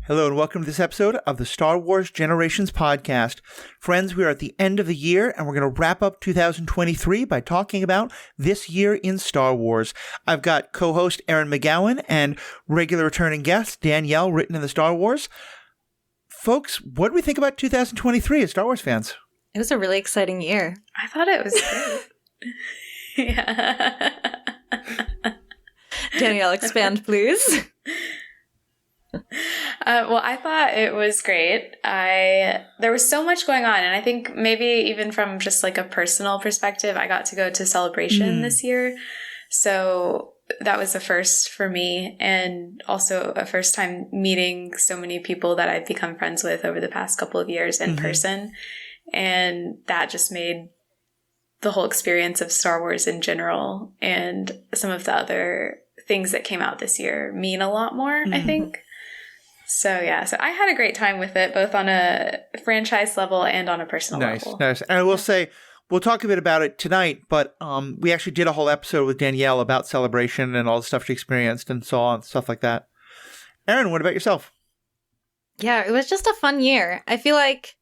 Hello and welcome to this episode of the Star Wars Generations podcast. Friends, we are at the end of the year and we're going to wrap up 2023 by talking about this year in Star Wars. I've got co-host Erin McGowan and regular returning guest Danielle written in the Star Wars. Folks, what do we think about 2023 as Star Wars fans? It was a really exciting year. I thought it was great. Yeah. Danielle, expand, please. Well, I thought it was great. There was so much going on, and I think maybe even from just like a personal perspective, I got to go to Celebration this year. So that was a first for me, and also a first time meeting so many people that I've become friends with over the past couple of years in person. And that just made the whole experience of Star Wars in general and some of the other things that came out this year mean a lot more, I think. So yeah, so I had a great time with it, both on a franchise level and on a personal level. Nice. And I will say, we'll talk a bit about it tonight, but we actually did a whole episode with Danielle about Celebration and all the stuff she experienced and saw and stuff like that. Erin, what about yourself? Yeah, it was just a fun year. I feel like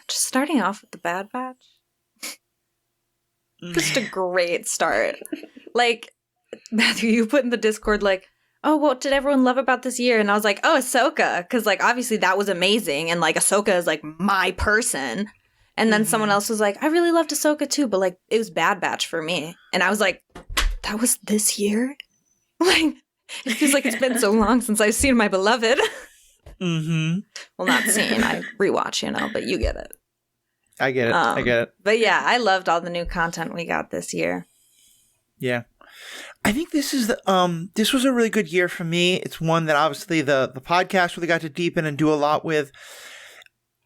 just starting off with the Bad Batch. Just a great start. Like, Matthew, you put in the Discord, like, oh, what did everyone love about this year? And I was like, oh, Ahsoka. Because, like, obviously that was amazing. And, like, Ahsoka is, like, my person. And then someone else was like, I really loved Ahsoka, too. But, like, it was Bad Batch for me. And I was like, that was this year? Like, it feels like it's been so long since I've seen my beloved. Well, not seen. I rewatch, but you get it. I get it. But yeah, I loved all the new content we got this year. Yeah. I think this is this was a really good year for me. It's one that obviously the podcast really got to deepen and do a lot with.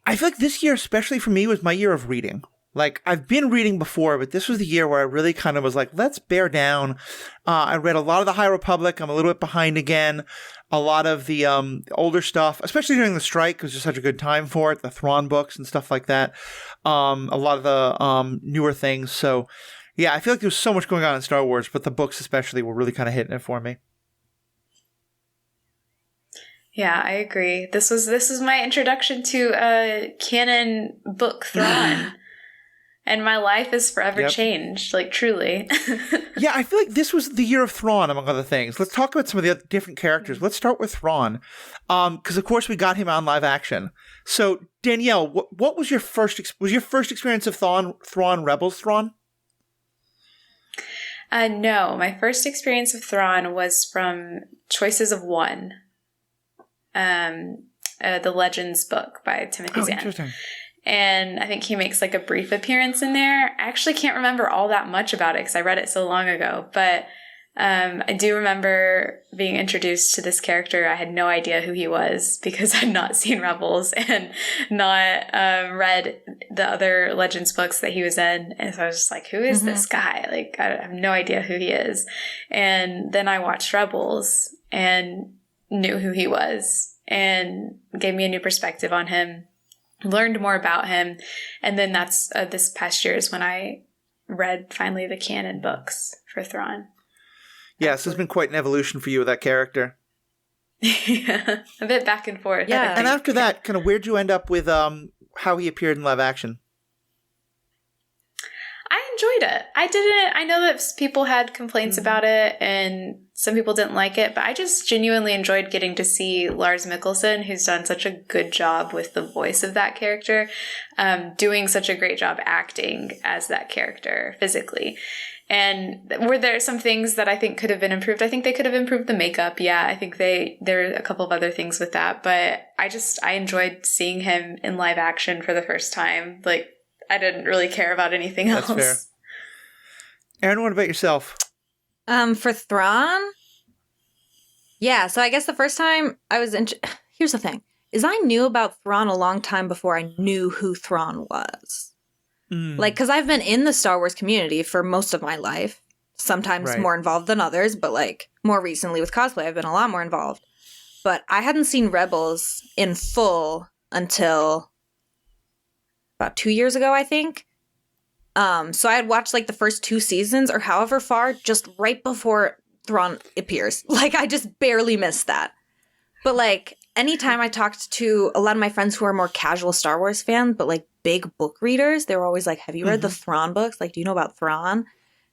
I feel like this year, especially for me, was my year of reading. Like, I've been reading before, but this was the year where I really kind of was like, let's bear down. I read a lot of the High Republic. I'm a little bit behind again. A lot of the older stuff, especially during the strike, was just such a good time for it. The Thrawn books and stuff like that. A lot of the newer things. So, yeah, I feel like there was so much going on in Star Wars, but the books especially were really kind of hitting it for me. Yeah, I agree. This was my introduction to a canon book, Thrawn. And my life is forever changed, like, truly. Yeah, I feel like this was the year of Thrawn, among other things. Let's talk about some of the other different characters. Let's start with Thrawn, because, of course, we got him on live action. So, Danielle, what was your first experience of Thrawn Rebels Thrawn? No, my first experience of Thrawn was from Choices of One, the Legends book by Timothy Zahn. Interesting. And I think he makes like a brief appearance in there. I actually can't remember all that much about it because I read it so long ago. But I do remember being introduced to this character. I had no idea who he was because I had not seen Rebels and not read the other Legends books that he was in. And so I was just like, who is this guy? Like, I have no idea who he is. And then I watched Rebels and knew who he was and gave me a new perspective on him. Learned more about him, and then that's this past year is when I read finally the canon books for Thrawn. Yeah, so it's been quite an evolution for you with that character. Yeah, a bit back and forth. Yeah, and after that, kind of where'd you end up with how he appeared in live action? I enjoyed it. I know that people had complaints about it and some people didn't like it, but I just genuinely enjoyed getting to see Lars Mikkelsen, who's done such a good job with the voice of that character, doing such a great job acting as that character physically. And were there some things that I think could have been improved? I think they could have improved the makeup. Yeah, I think there are a couple of other things with that, but I enjoyed seeing him in live action for the first time. Like, I didn't really care about anything else. That's fair. Erin, what about yourself? For Thrawn? Yeah, so I guess the first time I was here's the thing, is I knew about Thrawn a long time before I knew who Thrawn was. Like, because I've been in the Star Wars community for most of my life, sometimes more involved than others, but like more recently with cosplay, I've been a lot more involved. But I hadn't seen Rebels in full until about 2 years ago, I think. So I had watched like the first 2 seasons or however far just right before Thrawn appears. Like, I just barely missed that. But like anytime I talked to a lot of my friends who are more casual Star Wars fans, but like big book readers, they were always like, have you read the Thrawn books? Like, do you know about Thrawn?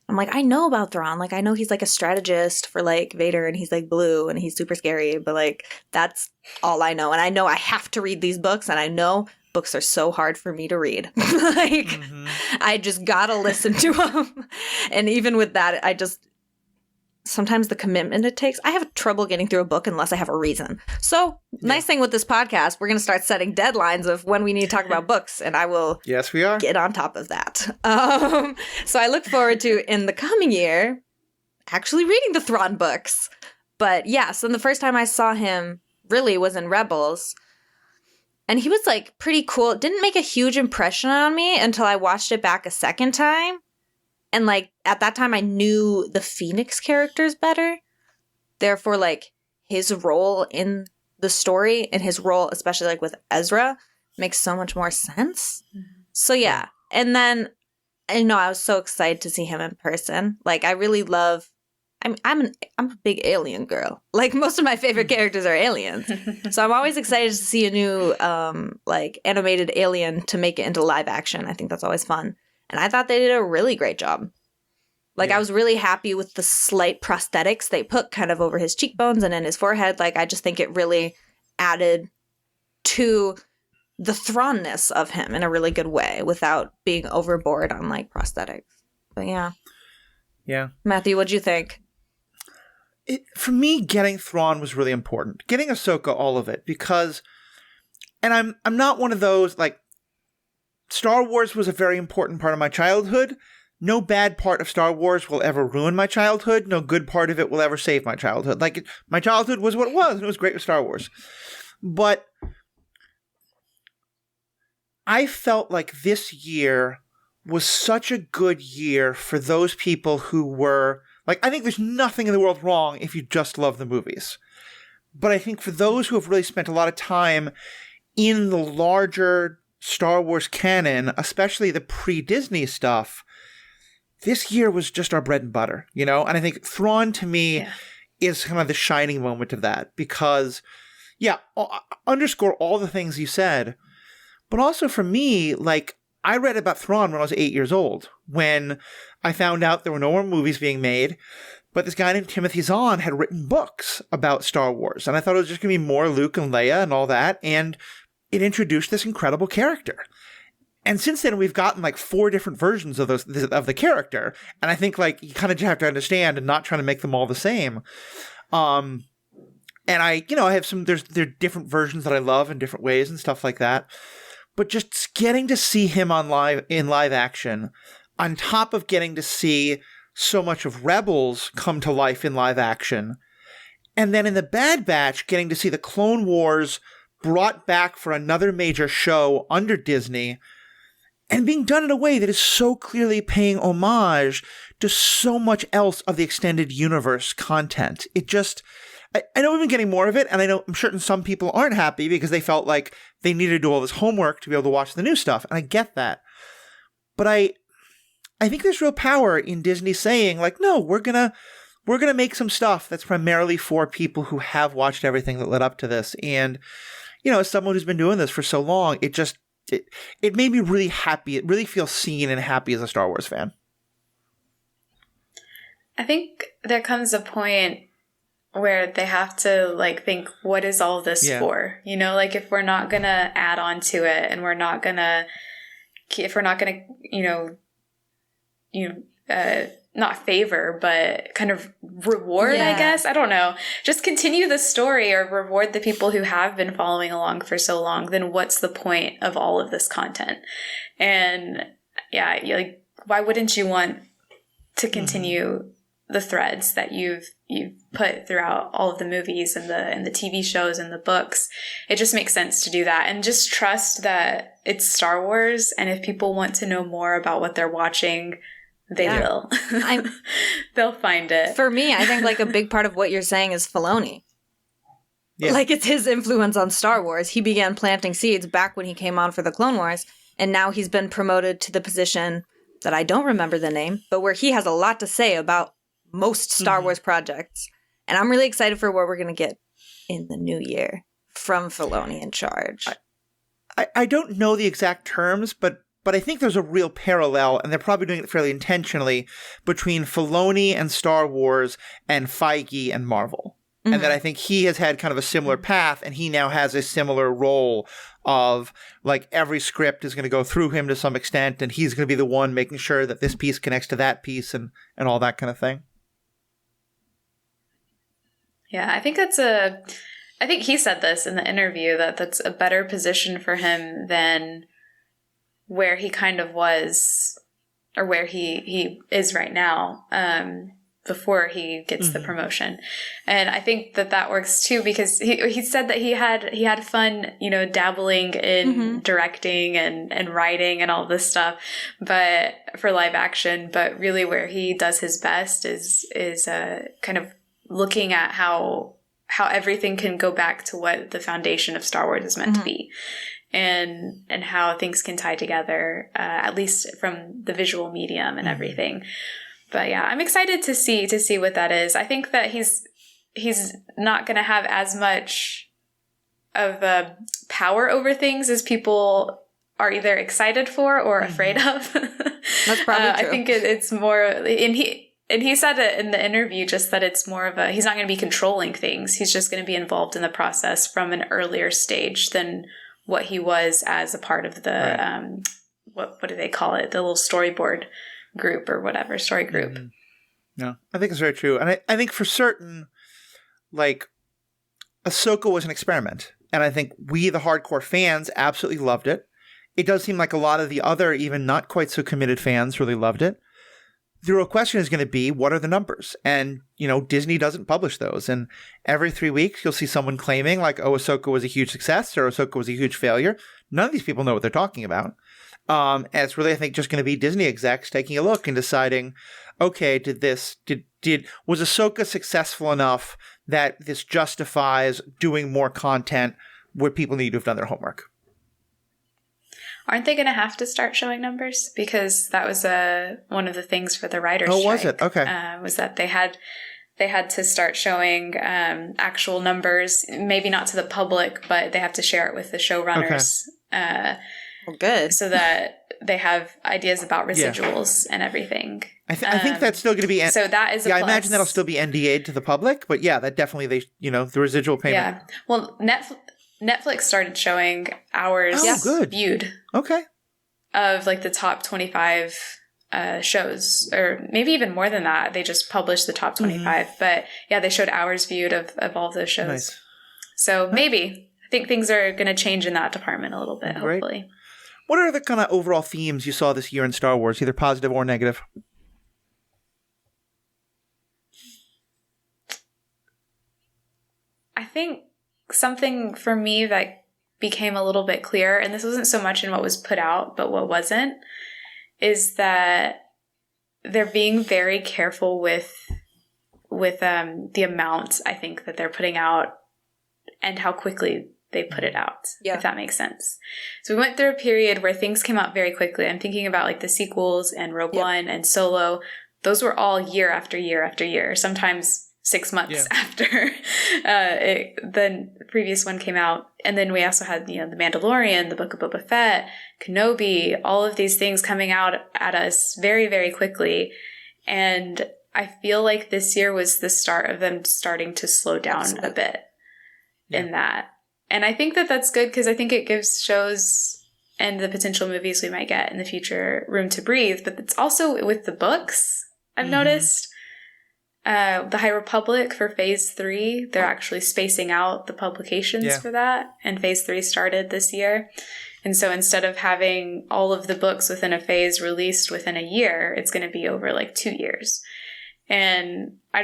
I'm like, I know about Thrawn. Like, I know he's like a strategist for like Vader and he's like blue and he's super scary. But like, that's all I know. And I know I have to read these books, and I know books are so hard for me to read. Like, I just gotta listen to them. And even with that, I just, sometimes the commitment it takes, I have trouble getting through a book unless I have a reason. So nice thing with this podcast, we're going to start setting deadlines of when we need to talk about books, and I will yes, we are. Get on top of that. So I look forward to, in the coming year, actually reading the Thrawn books. But yeah, so the first time I saw him really was in Rebels. And he was like pretty cool. It didn't make a huge impression on me until I watched it back a second time. And, like, at that time, I knew the Phoenix characters better. Therefore, like, his role in the story and his role, especially, like, with Ezra, makes so much more sense. So, yeah. And then, I know I was so excited to see him in person. Like, I really love... I'm a big alien girl. Like, most of my favorite characters are aliens. So I'm always excited to see a new, like, animated alien to make it into live action. I think that's always fun. And I thought they did a really great job. Like, I was really happy with the slight prosthetics they put kind of over his cheekbones and in his forehead. Like, I just think it really added to the Thrawnness of him in a really good way without being overboard on, like, prosthetics. But, yeah. Yeah. Matthew, what'd you think? For me, getting Thrawn was really important. Getting Ahsoka, all of it. Because, and I'm not one of those, like, Star Wars was a very important part of my childhood. No bad part of Star Wars will ever ruin my childhood. No good part of it will ever save my childhood. Like, my childhood was what it was, and it was great with Star Wars. But I felt like this year was such a good year for those people who were, like, I think there's nothing in the world wrong if you just love the movies. But I think for those who have really spent a lot of time in the larger Star Wars canon, especially the pre-Disney stuff, this year was just our bread and butter, you know? And I think Thrawn, to me, is kind of the shining moment of that because, underscore all the things you said, but also for me, like, I read about Thrawn when I was 8 years old, when I found out there were no more movies being made, but this guy named Timothy Zahn had written books about Star Wars, and I thought it was just going to be more Luke and Leia and all that, and it introduced this incredible character. And since then, we've gotten like 4 different versions of the character. And I think like you kind of just have to understand and not trying to make them all the same. And I have there are different versions that I love in different ways and stuff like that. But just getting to see him in live action, on top of getting to see so much of Rebels come to life in live action, and then in the Bad Batch, getting to see the Clone Wars brought back for another major show under Disney, and being done in a way that is so clearly paying homage to so much else of the extended universe content. It just, I know we've been getting more of it, and I'm certain some people aren't happy because they felt like they needed to do all this homework to be able to watch the new stuff, and I get that. But I think there's real power in Disney saying, like, no, we're gonna make some stuff that's primarily for people who have watched everything that led up to this. And, you know, as someone who's been doing this for so long, it made me really happy. It really feels seen and happy as a Star Wars fan. I think there comes a point where they have to like think, what is all this for? You know, like if we're not going to add on to it and if we're not going to, not favor, but kind of reward, I guess. I don't know. Just continue the story or reward the people who have been following along for so long, then what's the point of all of this content? And like, why wouldn't you want to continue the threads that you've put throughout all of the movies and the TV shows and the books? It just makes sense to do that and just trust that it's Star Wars. And if people want to know more about what they're watching, they will. They'll find it. For me, I think like a big part of what you're saying is Filoni. Yeah. Like it's his influence on Star Wars. He began planting seeds back when he came on for the Clone Wars. And now he's been promoted to the position that I don't remember the name, but where he has a lot to say about most Star Wars projects. And I'm really excited for what we're going to get in the new year from Filoni in charge. I don't know the exact terms, but I think there's a real parallel, and they're probably doing it fairly intentionally, between Filoni and Star Wars and Feige and Marvel. Mm-hmm. And that I think he has had kind of a similar path, and he now has a similar role of, like, every script is going to go through him to some extent, and he's going to be the one making sure that this piece connects to that piece and all that kind of thing. Yeah, I think I think he said this in the interview, that's a better position for him than where he kind of was, or where he is right now, before he gets the promotion. And I think that works too, because he said that he had fun, dabbling in directing and writing and all this stuff, but for live action, but really where he does his best is kind of looking at how everything can go back to what the foundation of Star Wars is meant to be, and how things can tie together, at least from the visual medium and everything. But yeah, I'm excited to see what that is. I think that he's not going to have as much of power over things as people are either excited for or afraid of. That's probably true. I think it's more, and he said it in the interview, just that it's more of he's not going to be controlling things. He's just going to be involved in the process from an earlier stage than what he was as a part of the, what do they call it? The little storyboard group or whatever, story group. Mm-hmm. No, I think it's very true. And I think for certain, like, Ahsoka was an experiment. And I think we, the hardcore fans, absolutely loved it. It does seem like a lot of the other, even not quite so committed fans really loved it. The real question is going to be, what are the numbers? And, Disney doesn't publish those. And every 3 weeks, you'll see someone claiming, like, oh, Ahsoka was a huge success or Ahsoka was a huge failure. None of these people know what they're talking about. And it's really, I think, just going to be Disney execs taking a look and deciding, okay, was Ahsoka successful enough that this justifies doing more content where people need to have done their homework? Aren't they going to have to start showing numbers? Because that was one of the things for the writers' strike. Oh, was it? Okay. Was that they had to start showing actual numbers, maybe not to the public, but they have to share it with the showrunners. Okay. Well, good. So that they have ideas about residuals and everything. I think that's still going to be... so that is a plus. I imagine that'll still be NDA'd to the public, but yeah, that definitely, the residual payment. Yeah. Well, Netflix started showing hours viewed. Okay. Of like the top 25 shows, or maybe even more than that. They just published the top 25, but yeah, they showed hours viewed of all of those shows. Nice. So maybe I think things are going to change in that department a little bit, hopefully. What are the kind of overall themes you saw this year in Star Wars, either positive or negative? I think something for me that became a little bit clear, and this wasn't so much in what was put out, but what wasn't, is that they're being very careful with the amount, I think, that they're putting out and how quickly they put it out, if that makes sense. So we went through a period where things came out very quickly. I'm thinking about like the sequels and Rogue One and Solo. Those were all year after year after year, sometimes 6 months after the previous one came out. And then we also had, The Mandalorian, the Book of Boba Fett, Kenobi, all of these things coming out at us very, very quickly. And I feel like this year was the start of them starting to slow down a bit in that. And I think that that's good, because I think it gives shows and the potential movies we might get in the future room to breathe. But it's also with the books, I've noticed. The High Republic for Phase 3, they're actually spacing out the publications for that. And Phase 3 started this year. And so instead of having all of the books within a phase released within a year, it's going to be over like 2 years. And I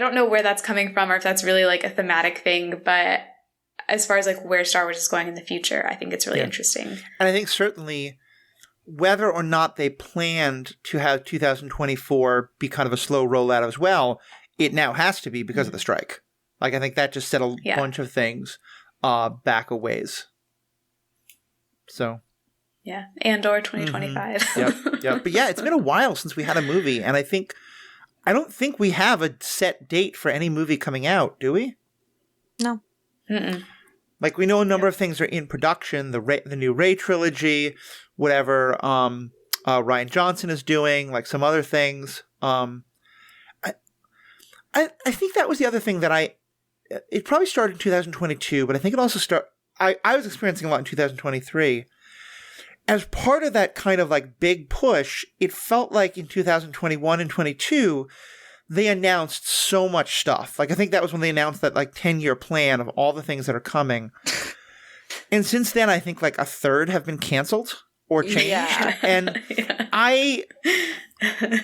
don't know where that's coming from, or if that's really like a thematic thing, but as far as like where Star Wars is going in the future, I think it's really interesting. And I think certainly whether or not they planned to have 2024 be kind of a slow rollout as well, it now has to be because of the strike. Like, I think that just set a bunch of things back a ways. So. Yeah. And/or 2025. Yep. But yeah, it's been a while since we had a movie. And I don't think we have a set date for any movie coming out, do we? No. Mm-mm. Like, we know a number of things are in production, the new Rey trilogy, whatever Rian Johnson is doing, like some other things. I think that was the other thing that it probably started in 2022, but I think it also I was experiencing a lot in 2023. As part of that kind of like big push, it felt like in 2021 and 22, they announced so much stuff. Like, I think that was when they announced that like 10-year plan of all the things that are coming. And since then, I think like a third have been canceled or changed. Yeah. And I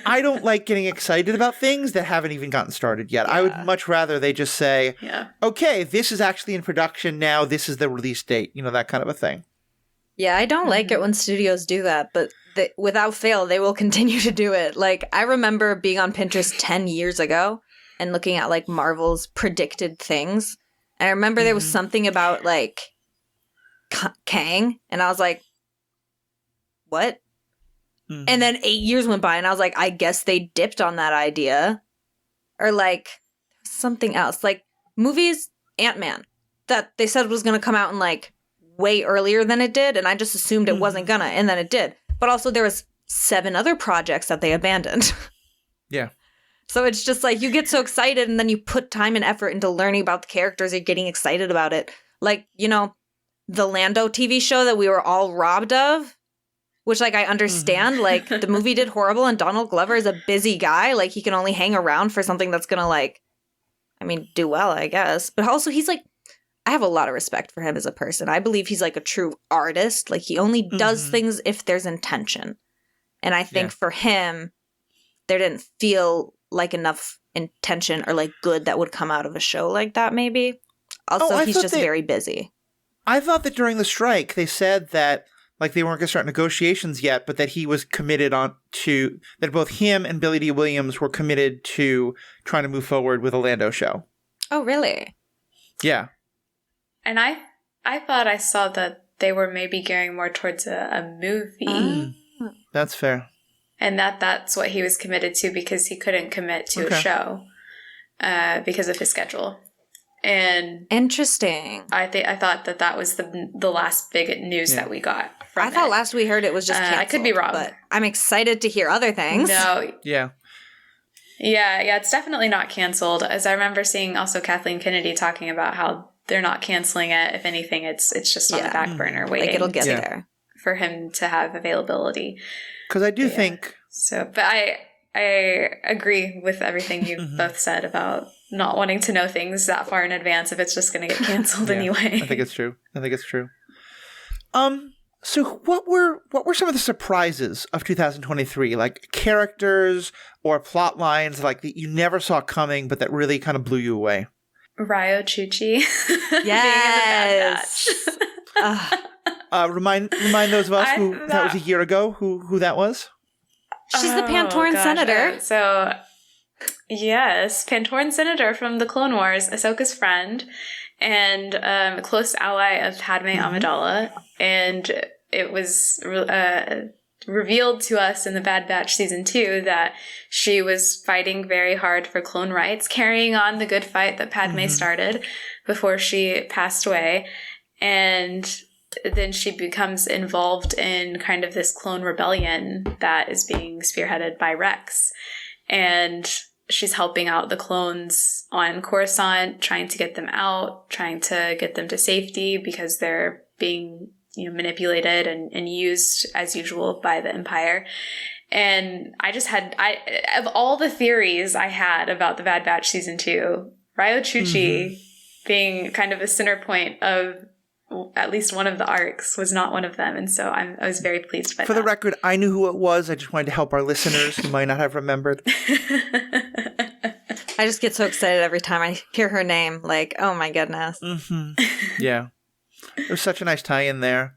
don't like getting excited about things that haven't even gotten started yet. Yeah. I would much rather they just say, okay, this is actually in production now. This is the release date, that kind of a thing. Yeah, I don't like it when studios do that, but without fail, they will continue to do it. Like, I remember being on Pinterest 10 years ago and looking at, like, Marvel's predicted things. And I remember there was something about, like, Kang, and I was like, what? And then 8 years went by, and I was like, I guess they dipped on that idea. Or, like, something else. Like, movies, Ant-Man, that they said was going to come out in, like, way earlier than it did, and I just assumed it wasn't gonna, and then it did. But also there was 7 other projects that they abandoned. Yeah. So it's just like, you get so excited, and then you put time and effort into learning about the characters, you're getting excited about it. Like, the Lando TV show that we were all robbed of, which, like, I understand, like, the movie did horrible, and Donald Glover is a busy guy. Like, he can only hang around for something that's gonna, like, do well, I guess. But also, he's, like, I have a lot of respect for him as a person. I believe he's like a true artist. Like, he only does things if there's intention. And I think for him, there didn't feel like enough intention or like good that would come out of a show like that, maybe. Also, he's just very busy. I thought that during the strike, they said that like they weren't going to start negotiations yet, but that he was committed that both him and Billy D. Williams were committed to trying to move forward with a Lando show. Oh, really? Yeah. And I thought I saw that they were maybe gearing more towards a movie. That's fair. And that's what he was committed to because he couldn't commit to a show because of his schedule. And interesting. I thought that was the last big news that we got from I thought last we heard it was just canceled. I could be wrong. But I'm excited to hear other things. No. Yeah. Yeah, it's definitely not canceled. As I remember seeing also Kathleen Kennedy talking about how they're not canceling it. If anything, it's just on the back burner waiting. Like, it'll get there. For him to have availability. Because I do think... So, but I agree with everything you both said about not wanting to know things that far in advance if it's just going to get canceled anyway. I think it's true. So what were some of the surprises of 2023? Like characters or plot lines like that you never saw coming, but that really kind of blew you away? Ryo Chuchi. Yes. Being in the Bad Batch. Remind those of us that was a year ago who that was. She's the Pantoran senator. So, yes, Pantoran senator from the Clone Wars, Ahsoka's friend, and a close ally of Padme Amidala. And it was revealed to us in the Bad Batch Season 2 that she was fighting very hard for clone rights, carrying on the good fight that Padme started before she passed away. And then she becomes involved in kind of this clone rebellion that is being spearheaded by Rex. And she's helping out the clones on Coruscant, trying to get them out, trying to get them to safety because they're being manipulated and used as usual by the Empire. And I just of all the theories I had about the Bad Batch Season 2, Ryo Chuchi being kind of the center point of at least one of the arcs was not one of them. And so I was very pleased by that. For the record, I knew who it was. I just wanted to help our listeners who might not have remembered. I just get so excited every time I hear her name. Like, oh my goodness. Yeah. It was such a nice tie-in there.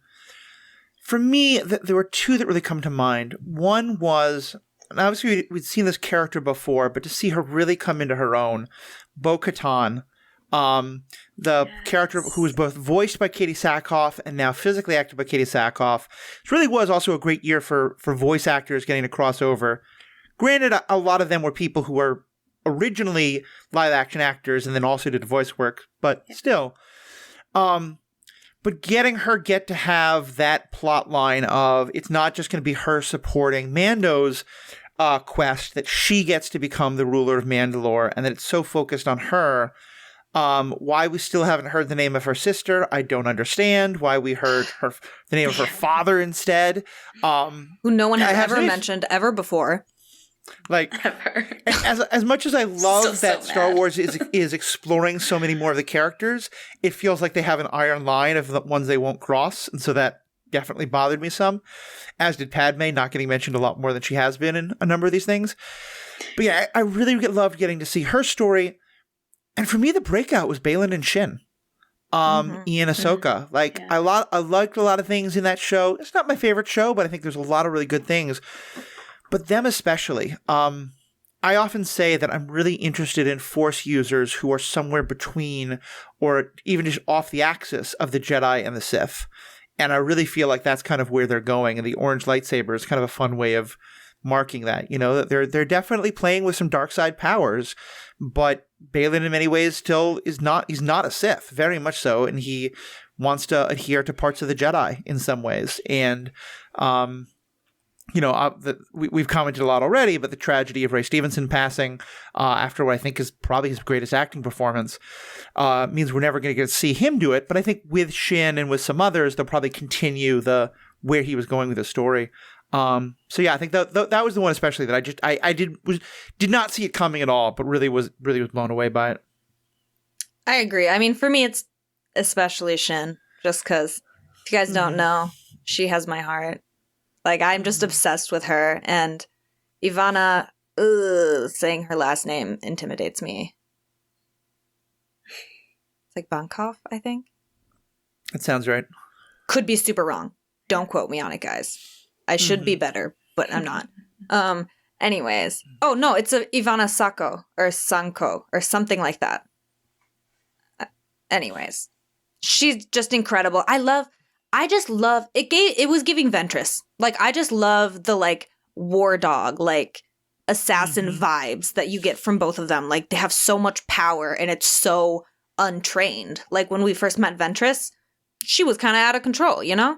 For me, there were two that really come to mind. One was, and obviously we'd seen this character before, but to see her really come into her own, Bo-Katan, the character who was both voiced by Katie Sackhoff and now physically acted by Katie Sackhoff. It really was also a great year for voice actors getting to cross over. Granted, a lot of them were people who were originally live-action actors and then also did voice work but still. But getting her to have that plot line of it's not just going to be her supporting Mando's quest, that she gets to become the ruler of Mandalore, and that it's so focused on her. Why we still haven't heard the name of her sister, I don't understand. Why we heard the name of her father instead. Who no one has ever mentioned ever before. Like, as much as I love that Star Wars is exploring so many more of the characters, it feels like they have an iron line of the ones they won't cross, and so that definitely bothered me some, as did Padme not getting mentioned a lot more than she has been in a number of these things. But yeah, I really loved getting to see her story, and for me, the breakout was Baylan and Shin. Ian Ahsoka. Like, I liked a lot of things in that show. It's not my favorite show, but I think there's a lot of really good things. But them especially, I often say that I'm really interested in Force users who are somewhere between or even just off the axis of the Jedi and the Sith. And I really feel like that's kind of where they're going. And the orange lightsaber is kind of a fun way of marking that. You know, they're definitely playing with some dark side powers, but Baylan in many ways still he's not a Sith, very much so. And he wants to adhere to parts of the Jedi in some ways. And, we've commented a lot already, but the tragedy of Ray Stevenson passing after what I think is probably his greatest acting performance means we're never going to get to see him do it. But I think with Shin and with some others, they'll probably continue where he was going with the story. So yeah, I think that was the one especially that I did not see it coming at all, but really was blown away by it. I agree. I mean, for me, it's especially Shin, just because if you guys don't know, she has my heart. Like, I'm just obsessed with her, and Ivana, saying her last name intimidates me. It's like Bankov, I think. That sounds right. Could be super wrong. Don't quote me on it, guys. I should be better, but I'm not. Anyways. Oh, no, it's a Ivana Sako, or Sanko, or something like that. Anyways. She's just incredible. I just love it was giving Ventress. Like, I just love the like war dog, like assassin vibes that you get from both of them. Like, they have so much power and it's so untrained. Like, when we first met Ventress, she was kind of out of control, you know?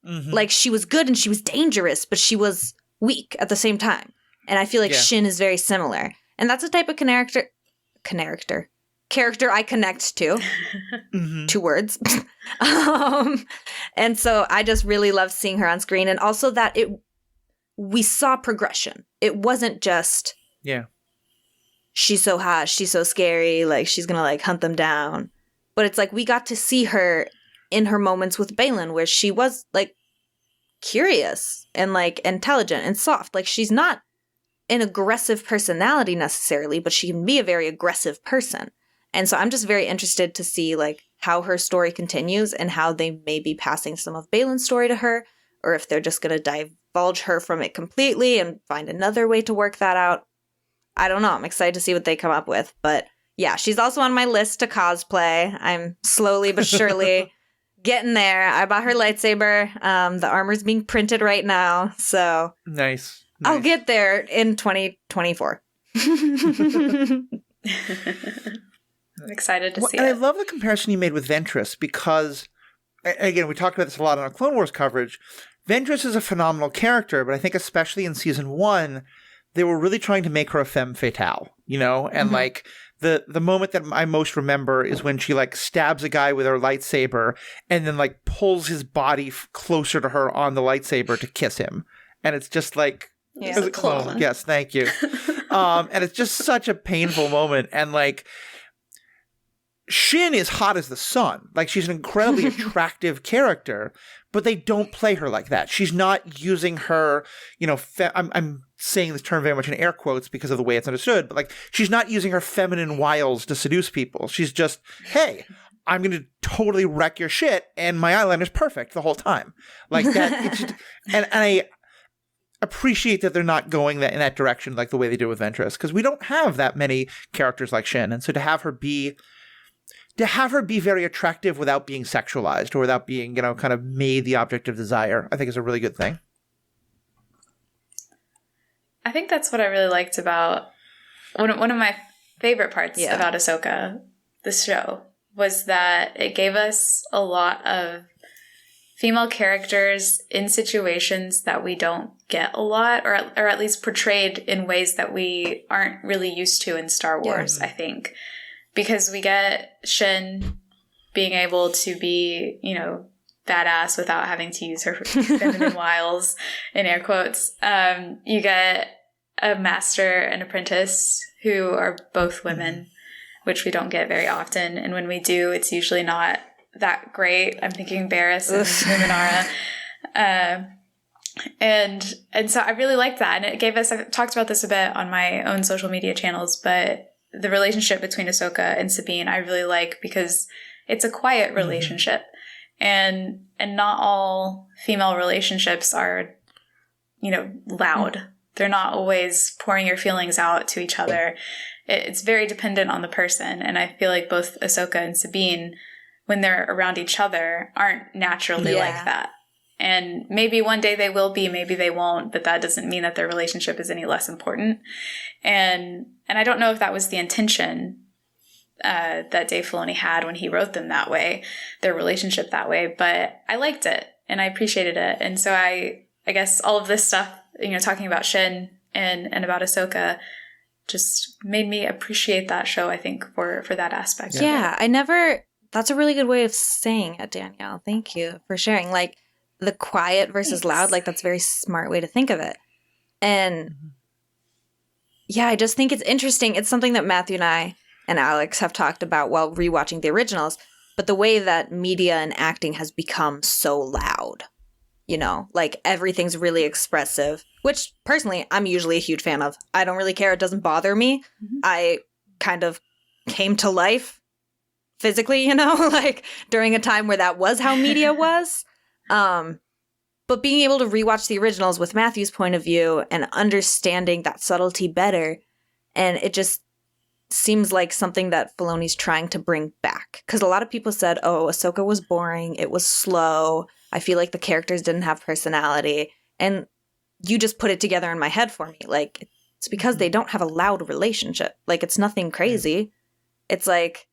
Like, she was good and she was dangerous, but she was weak at the same time. And I feel like Shin is very similar. And that's the type of character I connect to. 2 words. And so I just really love seeing her on screen, and also that we saw progression. It wasn't just she's so hot, she's so scary, like she's gonna like hunt them down. But it's like we got to see her in her moments with Baylan, where she was like curious and like intelligent and soft. Like, she's not an aggressive personality necessarily, but she can be a very aggressive person. And so I'm just very interested to see like how her story continues and how they may be passing some of Baylan's story to her, or if they're just going to divulge her from it completely and find another way to work that out. I don't know. I'm excited to see what they come up with. But yeah, she's also on my list to cosplay. I'm slowly but surely getting there. I bought her lightsaber. The armor's being printed right now. So nice. I'll get there in 2024. I'm excited to see it. And I love the comparison you made with Ventress because, again, we talked about this a lot on our Clone Wars coverage. Ventress is a phenomenal character, but I think especially in season 1, they were really trying to make her a femme fatale, you know? And like the moment that I most remember is when she like stabs a guy with her lightsaber and then like pulls his body closer to her on the lightsaber to kiss him. And it's just like, as a clone. Yes, thank you. And it's just such a painful moment. And like, Shin is hot as the sun. Like, she's an incredibly attractive character, but they don't play her like that. She's not using her, you know, I'm saying this term very much in air quotes because of the way it's understood, but like, she's not using her feminine wiles to seduce people. She's just, hey, I'm going to totally wreck your shit, and my eyeliner's perfect the whole time. Like that. It's just, and I appreciate that they're not going in that direction like the way they do with Ventress, because we don't have that many characters like Shin. And so to have her be very attractive without being sexualized or without being, you know, kind of made the object of desire, I think is a really good thing. I think that's what I really liked about one of my favorite parts about Ahsoka, this show, was that it gave us a lot of female characters in situations that we don't get a lot, or at least portrayed in ways that we aren't really used to in Star Wars, I think. Because we get Shin being able to be, you know, badass without having to use her feminine wiles, in air quotes. You get a master and apprentice who are both women, which we don't get very often. And when we do, it's usually not that great. I'm thinking Barriss and Numenera. And so I really liked that. And it gave us, I've talked about this a bit on my own social media channels, but the relationship between Ahsoka and Sabine, I really like because it's a quiet relationship. And not all female relationships are, you know, loud. They're not always pouring your feelings out to each other. It's very dependent on the person. And I feel like both Ahsoka and Sabine, when they're around each other, aren't naturally like that. And maybe one day they will be, maybe they won't, but that doesn't mean that their relationship is any less important. And I don't know if that was the intention that Dave Filoni had when he wrote them that way, their relationship that way, but I liked it and I appreciated it. And so I guess all of this stuff, you know, talking about Shin and about Ahsoka just made me appreciate that show, I think, for that aspect. Yeah, that's a really good way of saying it, Danielle. Thank you for sharing. Like, the quiet versus loud, like, that's a very smart way to think of it. And yeah, I just think it's interesting. It's something that Matthew and I and Alex have talked about while rewatching the originals, but the way that media and acting has become so loud, you know, like everything's really expressive, which personally I'm usually a huge fan of. I don't really care. It doesn't bother me. I kind of came to life physically, you know, like during a time where that was how media was. But being able to rewatch the originals with Matthew's point of view and understanding that subtlety better, and it just seems like something that Filoni's trying to bring back. Because a lot of people said, oh, Ahsoka was boring, it was slow, I feel like the characters didn't have personality. And you just put it together in my head for me. Like, it's because they don't have a loud relationship. Like, it's nothing crazy. It's like,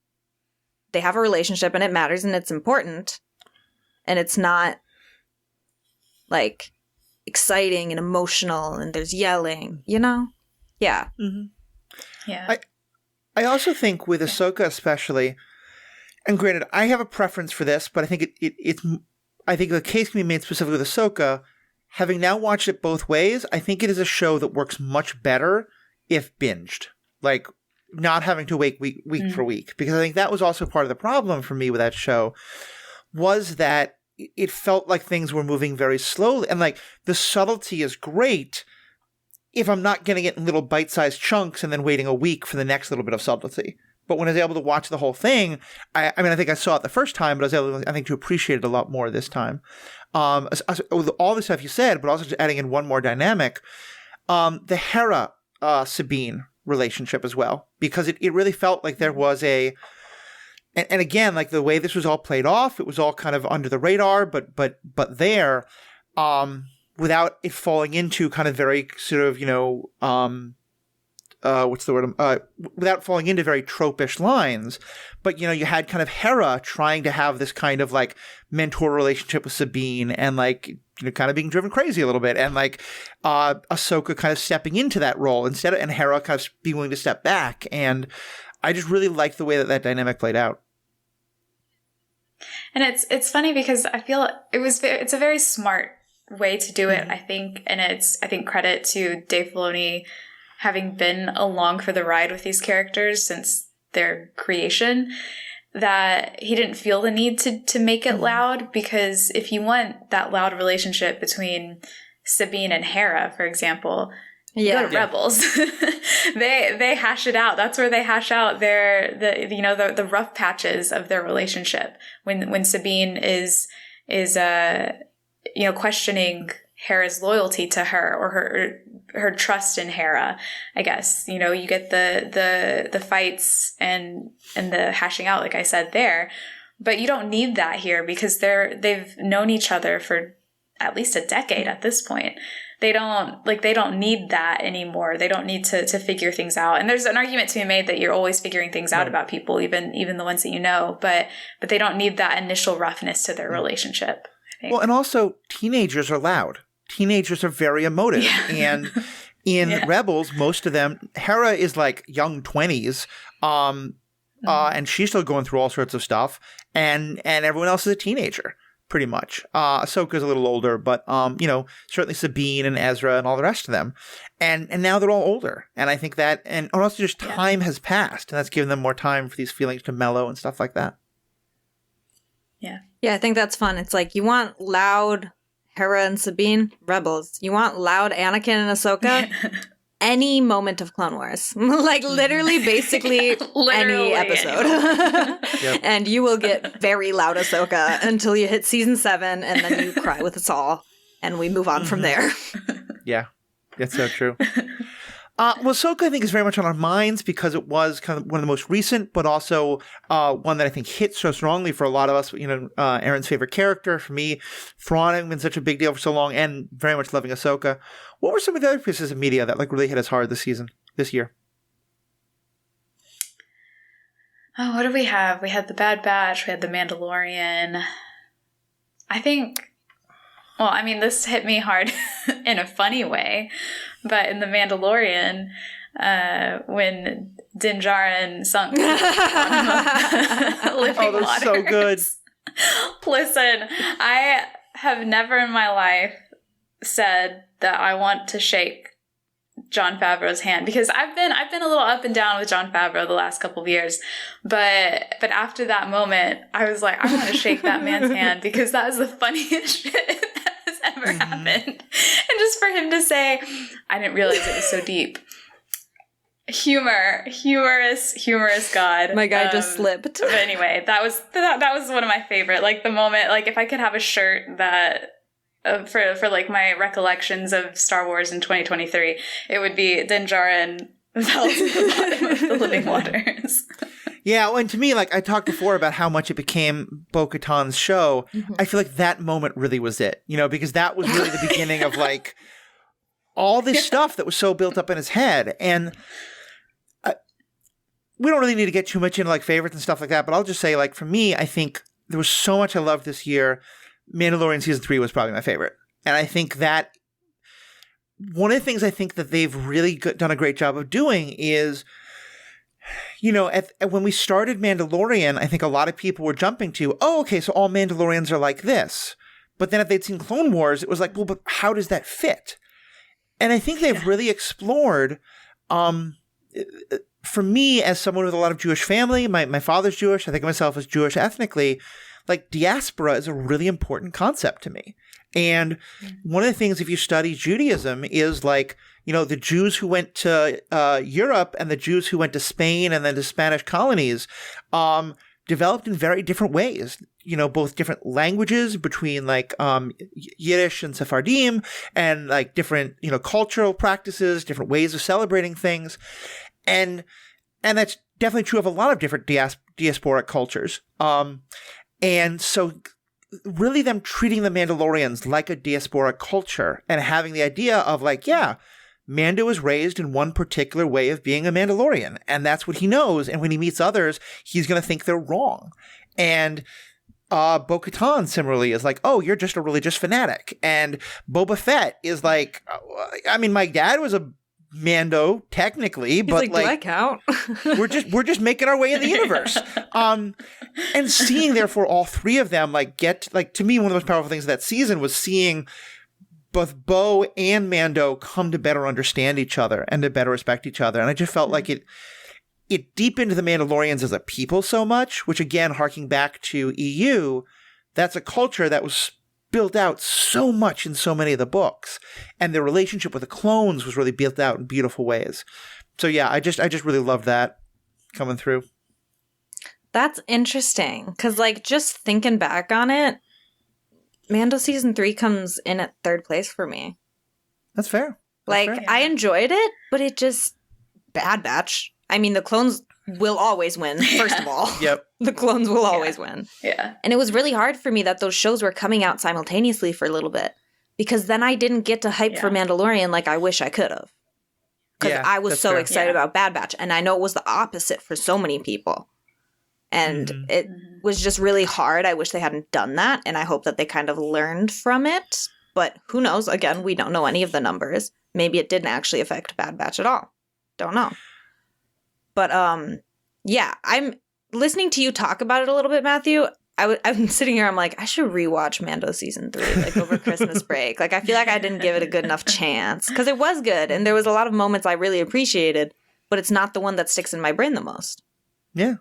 they have a relationship and it matters and it's important. And it's not, like, exciting and emotional and there's yelling, you know? Yeah. Yeah. I also think with Ahsoka especially, and granted, I have a preference for this, but I think I think the case can be made specifically with Ahsoka. Having now watched it both ways, I think it is a show that works much better if binged. Like, not having to wait week for week. Because I think that was also part of the problem for me with that show, was that it felt like things were moving very slowly. And, like, the subtlety is great if I'm not getting it in little bite-sized chunks and then waiting a week for the next little bit of subtlety. But when I was able to watch the whole thing, I mean, I think I saw it the first time, but I was able, I think, to appreciate it a lot more this time. With all the stuff you said, but also just adding in one more dynamic, the Hera Sabine relationship as well, because it really felt like there was and again, like the way this was all played off, it was all kind of under the radar, but there, without it falling into kind of very sort of, you know, what's the word? Without falling into very tropish lines. But, you know, you had kind of Hera trying to have this kind of like mentor relationship with Sabine and like, you know, kind of being driven crazy a little bit. And like Ahsoka kind of stepping into that role and Hera kind of being willing to step back. And I just really liked the way that dynamic played out. And it's funny because I feel it's a very smart way to do it, I think. And I think credit to Dave Filoni having been along for the ride with these characters since their creation, that he didn't feel the need to make it loud, because if you want that loud relationship between Sabine and Hera, for example, go to Rebels. They hash it out. That's where they hash out the rough patches of their relationship. When Sabine is questioning Hera's loyalty to her, or her trust in Hera, I guess. You know, you get the fights and the hashing out, like I said there, but you don't need that here because they've known each other for at least a decade at this point. they don't need that anymore. They don't need to figure things out. And there's an argument to be made that you're always figuring things out about people, even the ones that you know, but they don't need that initial roughness to their relationship, I think. Well, and also teenagers are loud. Teenagers are very emotive. Yeah. And in Rebels, most of them, Hera is like young 20s, and she's still going through all sorts of stuff, and everyone else is a teenager, pretty much. Ahsoka's a little older, but certainly Sabine and Ezra and all the rest of them, and now they're all older, and I think that, and also just time has passed, and that's given them more time for these feelings to mellow and stuff like that. Yeah, I think that's fun. It's like, you want loud Hera and Sabine, Rebels. You want loud Anakin and Ahsoka, any moment of Clone Wars. Like, literally, basically, any episode. Yep. And you will get very loud Ahsoka until you hit season 7, and then you cry with us all, and we move on from there. Yeah, that's so true. Well, Ahsoka, I think, is very much on our minds because it was kind of one of the most recent, but also one that I think hit so strongly for a lot of us. Erin's favorite character. For me, Thrawn having been such a big deal for so long, and very much loving Ahsoka. What were some of the other pieces of media that really hit us hard this year? Oh, what did we have? We had The Bad Batch. We had The Mandalorian. I think... Well, I mean, this hit me hard in a funny way, but in The Mandalorian, when Din Djarin sunk living that's waters. So good. Listen, I have never in my life said that I want to shake Jon Favreau's hand, because I've been a little up and down with Jon Favreau the last couple of years, but after that moment, I was like, I want to shake that man's hand, because that was the funniest shit that has ever happened. And just for him to say, I didn't realize it was so deep. Humorous God. My guy just slipped. But anyway, that was one of my favorite. Like, the moment, like, if I could have a shirt that for like my recollections of Star Wars in 2023, it would be Din Djarin fell to the bottom of the living waters. Yeah, well, and to me, like I talked before about how much it became Bo-Katan's show, I feel like that moment really was it, because that was really the beginning of like all this stuff that was so built up in his head. And we don't really need to get too much into like favorites and stuff like that, but I'll just say, like, for me, I think there was so much I loved this year. Mandalorian season 3 was probably my favorite. And I think that one of the things I think that they've really done a great job of doing is, when we started Mandalorian, I think a lot of people were jumping to, oh, okay, so all Mandalorians are like this. But then if they'd seen Clone Wars, it was like, well, but how does that fit? And I think they've really explored, for me, as someone with a lot of Jewish family, my father's Jewish, I think of myself as Jewish ethnically, like, diaspora is a really important concept to me. And one of the things, if you study Judaism, is like, the Jews who went to Europe and the Jews who went to Spain and then to Spanish colonies developed in very different ways. Both different languages between like Yiddish and Sephardim, and like different, cultural practices, different ways of celebrating things. And that's definitely true of a lot of different diasporic cultures. And so really them treating the Mandalorians like a diasporic culture and having the idea of like, yeah, Mando is raised in one particular way of being a Mandalorian, and that's what he knows. And when he meets others, he's going to think they're wrong. And Bo-Katan similarly is like, oh, you're just a religious fanatic. And Boba Fett is like, I mean, my dad was a Mando technically, but like, do I count? we're just making our way in the universe. And seeing therefore all three of them like get like, to me, one of the most powerful things of that season was seeing both Bo and Mando come to better understand each other and to better respect each other. And I just felt like it deepened the Mandalorians as a people so much, which again, harking back to EU, that's a culture that was built out so much in so many of the books, and their relationship with the clones was really built out in beautiful ways. So yeah, I just really loved that coming through. That's interesting, because like just thinking back on it, Mando season 3 comes in at 3rd place for me. That's fair. Like I enjoyed it, but it just Bad Batch. I mean, the clones will always win, first of all. Yep. The clones will always win. Yeah. And it was really hard for me that those shows were coming out simultaneously for a little bit. because then I didn't get to hype for Mandalorian like I wish I could have. Because I was so excited about Bad Batch. And I know it was the opposite for so many people. And it was just really hard. I wish they hadn't done that. And I hope that they kind of learned from it. But who knows? Again, we don't know any of the numbers. Maybe it didn't actually affect Bad Batch at all. Don't know. But yeah, I'm listening to you talk about it a little bit, Matthew. I'm sitting here, I'm like, I should rewatch Mando season 3, like over Christmas break. Like, I feel like I didn't give it a good enough chance because it was good. And there was a lot of moments I really appreciated, but it's not the one that sticks in my brain the most. Yeah,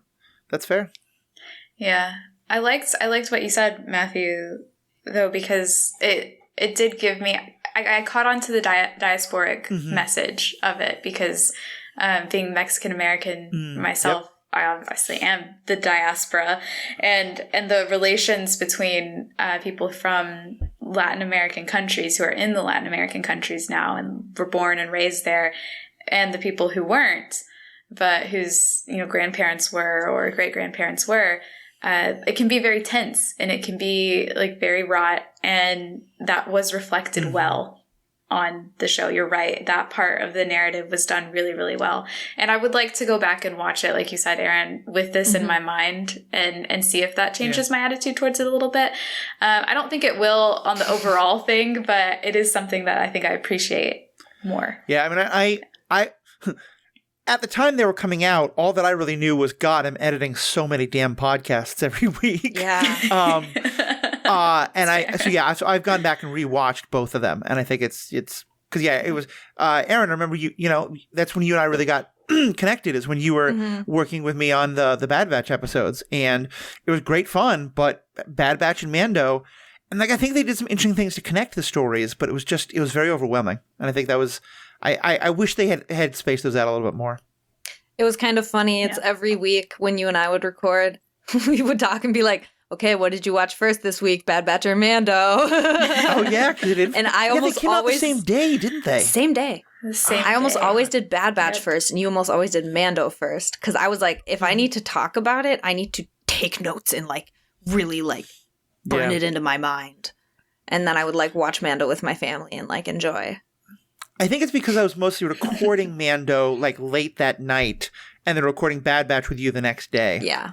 that's fair. Yeah. I liked what you said, Matthew, though, because it did give me, I caught on to the diasporic message of it because being Mexican-American myself, I obviously am the diaspora, and the relations between people from Latin American countries who are in the Latin American countries now and were born and raised there, and the people who weren't, but whose grandparents were or great grandparents were. It can be very tense and it can be like very wrought, and that was reflected well on the show. You're right. That part of the narrative was done really, really well. And I would like to go back and watch it, like you said, Erin, with this in my mind and see if that changes my attitude towards it a little bit. I don't think it will on the overall thing, but it is something that I think I appreciate more. Yeah, I mean, I at the time they were coming out, all that I really knew was, God, I'm editing so many damn podcasts every week. Yeah. So I've gone back and rewatched both of them, and I think it's because it was Erin. I remember that's when you and I really got connected, is when you were working with me on the Bad Batch episodes, and it was great fun. But Bad Batch and Mando, and I think they did some interesting things to connect the stories, but it was very overwhelming, and I think that was I wish they had spaced those out a little bit more. It was kind of funny. It's every week when you and I would record, we would talk and be like, okay, what did you watch first this week, Bad Batch or Mando? Oh, yeah, because it did. And I almost they came always... out the same day, didn't they? Same day. I almost always did Bad Batch first, and you almost always did Mando first. Because I was like, if I need to talk about it, I need to take notes and really burn it into my mind. And then I would watch Mando with my family and enjoy. I think it's because I was mostly recording Mando late that night, and then recording Bad Batch with you the next day. Yeah.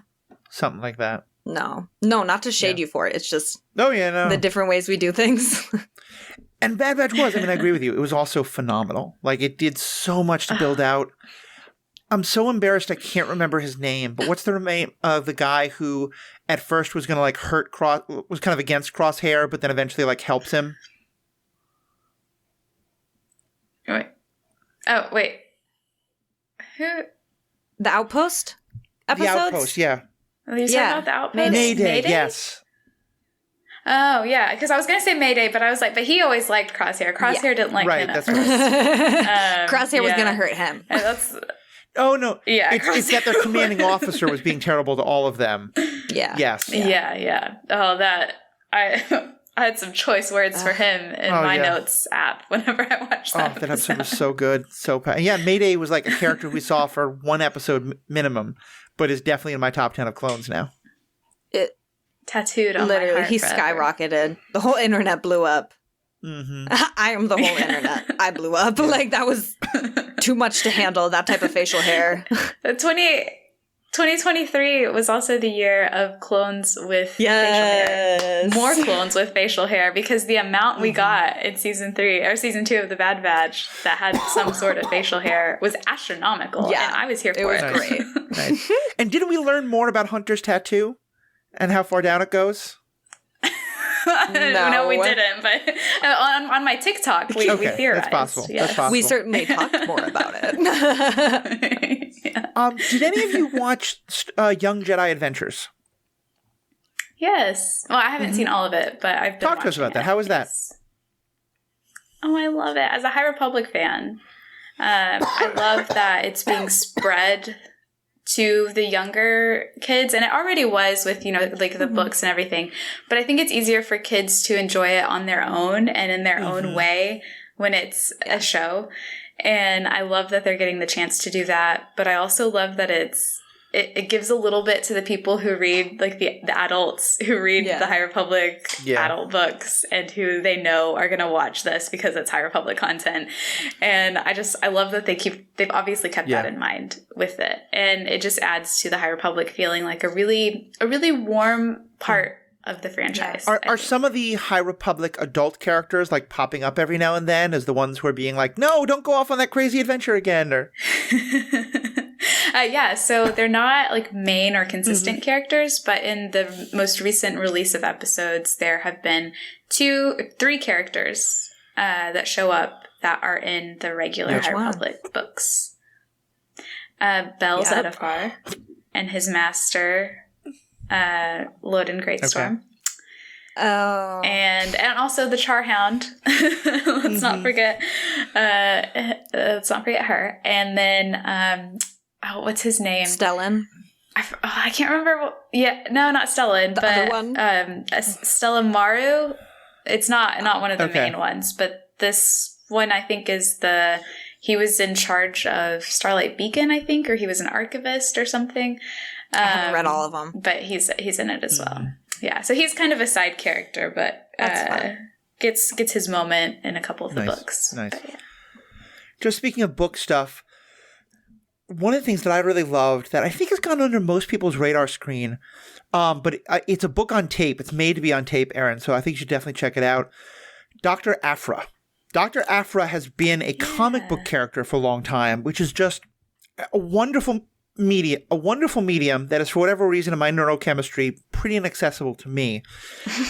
Something like that. No, not to shade you for it. It's just the different ways we do things. And Bad Batch was, I agree with you. It was also phenomenal. It did so much to build out. I'm so embarrassed I can't remember his name, but what's the name of the guy who at first was going to hurt was kind of against Crosshair, but then eventually helps him? Wait. Oh, wait. Who? The Outpost episodes? The Outpost, yeah. Are you talking about the Outpost? Mayday, yes. Oh, yeah, because I was going to say Mayday, but I was like, but he always liked Crosshair. Crosshair didn't like him. Right, that's right. Crosshair was going to hurt him. Oh, no. Yeah, it's that their commanding officer was being terrible to all of them. Yeah. Yes. Yeah. Oh, that... I had some choice words for him in my notes app whenever I watched that. That episode was so good. Mayday was a character we saw for one episode minimum, but is definitely in my top 10 of clones now. It tattooed on literally, my heart he forever. skyrocketed. The whole internet blew up. Mm-hmm. I am the whole internet. I blew up. That was too much to handle, that type of facial hair. 2023 was also the year of clones with facial hair. More clones with facial hair, because the amount we got in season 2 of the Bad Batch that had some sort of facial hair was astronomical. Yeah. And I was here for it. It was great. Nice. And didn't we learn more about Hunter's tattoo and how far down it goes? No, we didn't. But on my TikTok, we theorized. That's possible. Yes. That's possible. We certainly talked more about it. Did any of you watch Young Jedi Adventures? Yes. Well, I haven't seen all of it, but I've been Talk to us about that. How was that? Oh, I love it. As a High Republic fan, I love that it's being spread to the younger kids, and it already was with the books and everything, but I think it's easier for kids to enjoy it on their own and in their own way when it's a show. And I love that they're getting the chance to do that, but I also love that it's it gives a little bit to the people who read, like the adults who read the High Republic adult books and who they know are going to watch this because it's High Republic content. And I love that they've obviously kept that in mind with it. And it just adds to the High Republic feeling like a really warm part of the franchise. Are some of the High Republic adult characters like popping up every now and then as the ones who are being like, no, don't go off on that crazy adventure again? Or so they're not like main or consistent characters, but in the most recent release of episodes, there have been 3 characters that show up that are in the regular High Republic books. Bel's Edifar and his master, Loden Greatstorm. Oh. And also the Charhound. Let's not forget her. And then what's his name? Stellan. I can't remember. No, not Stellan, but other one? Stella Maru. It's not one of the main ones, but this one I think is he was in charge of Starlight Beacon, I think, or he was an archivist or something. I haven't read all of them, but he's in it as well. Yeah, so he's kind of a side character, but gets his moment in a couple of the books. Nice. But, Just speaking of book stuff, one of the things that I really loved that I think has gone under most people's radar screen, but it's a book on tape. It's made to be on tape, Erin, so I think you should definitely check it out. Dr. Aphra. Dr. Aphra has been a comic book character for a long time, which is just a wonderful medium that is, for whatever reason in my neurochemistry, pretty inaccessible to me.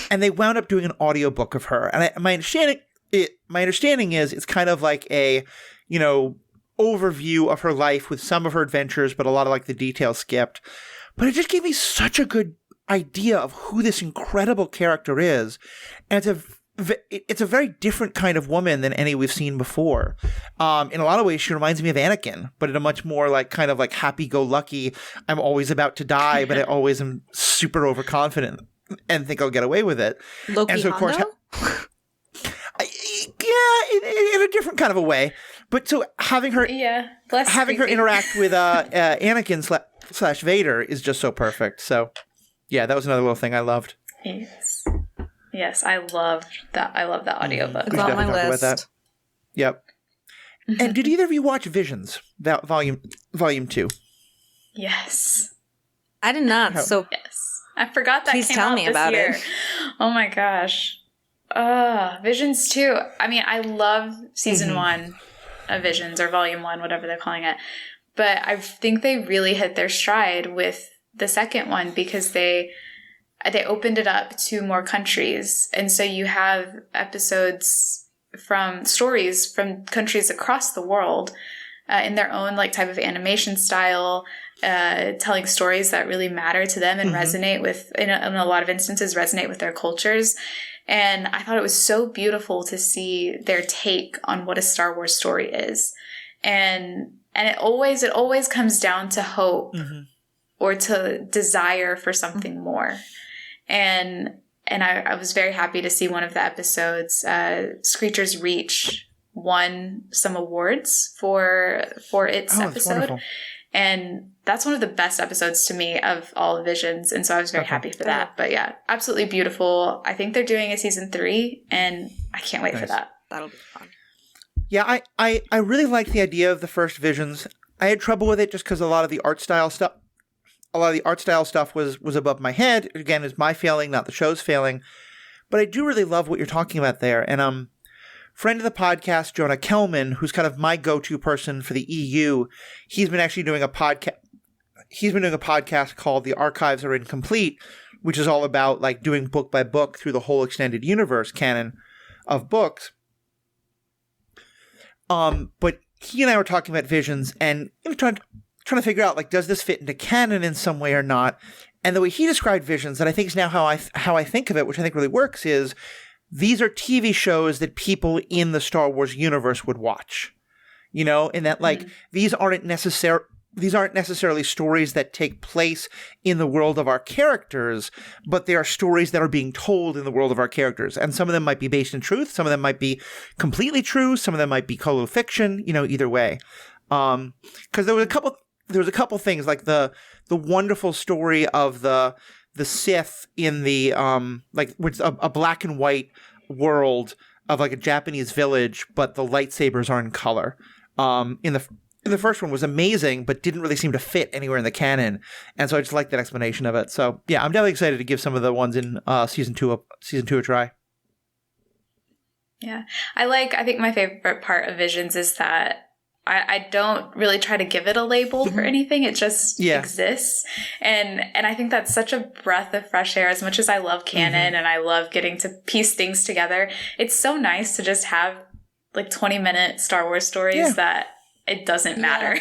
And they wound up doing an audiobook of her. And my understanding is it's kind of like a, overview of her life with some of her adventures, but a lot of like the details skipped. But it just gave me such a good idea of who this incredible character is. And it's a very different kind of woman than any we've seen before. In a lot of ways, she reminds me of Anakin, but in a much more like kind of like happy-go-lucky, I'm always about to die, but I always am super overconfident and think I'll get away with it. Loki and so, of course, Hondo? in a different kind of a way. But so having her interact with Anakin / Vader is just so perfect. So yeah, that was another little thing I loved. Yes, I love that audiobook. It's on my list. About that. Yep. And did either of you watch Visions, volume 2? Yes. I did not. So yes, I forgot that. Please came tell out me this about year. it. Oh my gosh. Visions 2. I mean, I love season 1 of Visions, or volume 1, whatever they're calling it. But I think they really hit their stride with the second one because they opened it up to more countries. And so you have episodes from stories from countries across the world in their own like type of animation style, telling stories that really matter to them and resonate with, in a lot of instances, resonate with their cultures. And I thought it was so beautiful to see their take on what a Star Wars story is. And it always comes down to hope or to desire for something more. And I was very happy to see one of the episodes, Screecher's Reach, won some awards for its episode. Wonderful. And that's one of the best episodes to me of all of Visions. And so I was very happy for that. But yeah, absolutely beautiful. I think they're doing a season 3 and I can't wait for that. That'll be fun. Yeah, I really liked the idea of the first Visions. I had trouble with it just because a lot of the art style stuff was above my head. Again, it's my failing, not the show's failing. But I do really love what you're talking about there. And friend of the podcast, Jonah Kellman, who's kind of my go-to person for the EU, he's been actually doing a podcast. He's been doing a podcast called The Archives Are Incomplete, which is all about like doing book by book through the whole extended universe canon of books. But he and I were talking about Visions and trying to figure out, like, does this fit into canon in some way or not? And the way he described Visions, that I think is now how I think of it, which I think really works, is these are TV shows that people in the Star Wars universe would watch. And that like these aren't necessarily stories that take place in the world of our characters, but they are stories that are being told in the world of our characters. And some of them might be based in truth, some of them might be completely true, some of them might be colo fiction, either way. Because there was a there was a couple things like the wonderful story of the Sith in the like which a black and white world of like a Japanese village, but the lightsabers are in color. In the first one was amazing, but didn't really seem to fit anywhere in the canon, and so I just like that explanation of it. So yeah, I'm definitely excited to give some of the ones in season two a try. Yeah, I think my favorite part of Visions is that I don't really try to give it a label for anything. It just exists. And I think that's such a breath of fresh air. As much as I love canon and I love getting to piece things together, it's so nice to just have like 20-minute Star Wars stories that it doesn't matter.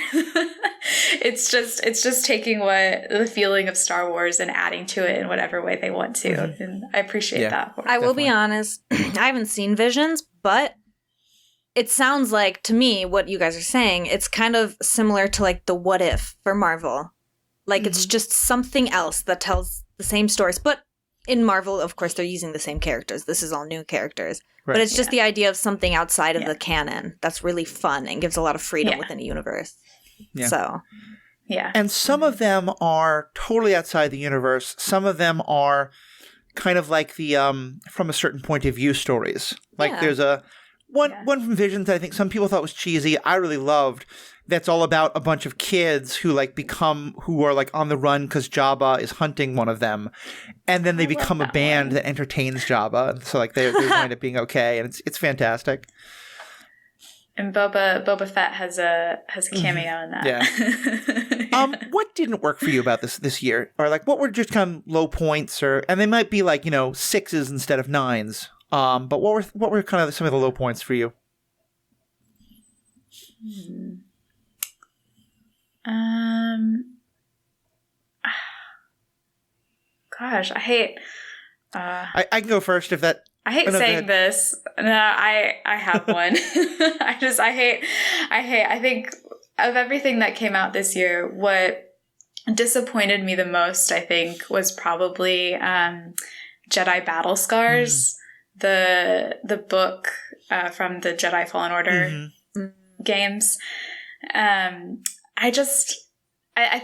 It's just taking what the feeling of Star Wars and adding to it in whatever way they want to. And I appreciate that. I will be honest, I haven't seen Visions, but it sounds like, to me, what you guys are saying, it's kind of similar to like the What If for Marvel. Like it's just something else that tells the same stories. But in Marvel, of course, they're using the same characters. This is all new characters. Right. But it's just the idea of something outside of the canon that's really fun and gives a lot of freedom within a universe. Yeah. So, and some of them are totally outside the universe. Some of them are kind of like the from a certain point of view stories. Like there's one from Visions that I think some people thought was cheesy. I really loved. That's all about a bunch of kids who who are like on the run because Jabba is hunting one of them, and then they become a band that entertains Jabba, and so like they wind up being okay, and it's fantastic. And Boba Fett has a cameo in that. Yeah. What didn't work for you about this year, or like what were just kind of low points, and they might be like 6s instead of 9s. But what were kind of some of the low points for you? Gosh, I hate. I can go first if that. I hate saying this. No, I have one. I think of everything that came out this year, what disappointed me the most, I think, was probably Jedi Battle Scars. The book from the Jedi Fallen Order games. I